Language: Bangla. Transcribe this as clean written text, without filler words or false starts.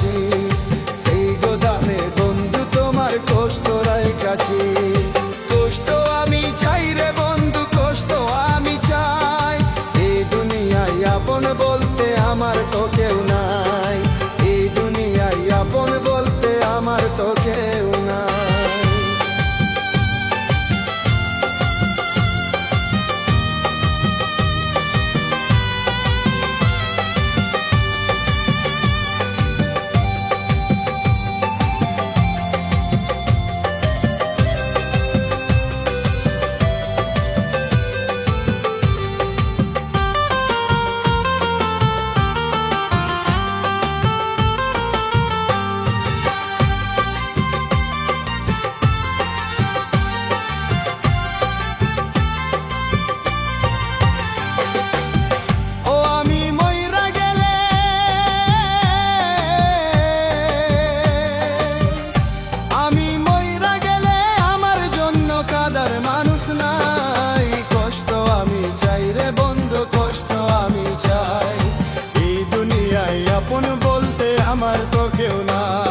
কাছি, সেই গোদামে বন্ধু তোমার কষ্ট রাইখাছি। কষ্ট আমি চাই রে বন্ধু, কষ্ট আমি চাই, এই দুনিয়ায় আপন বলতে আমার তো কেউ নাই, এই দুনিয়ায় আপন বলতে আমার তো কেউ নাই। মানুষ নাই, কষ্ট আমি চাই রে বন্ধু, কষ্ট আমি চাই, এই দুনিয়ায় আপন বলতে আমার তো কেউ নাই।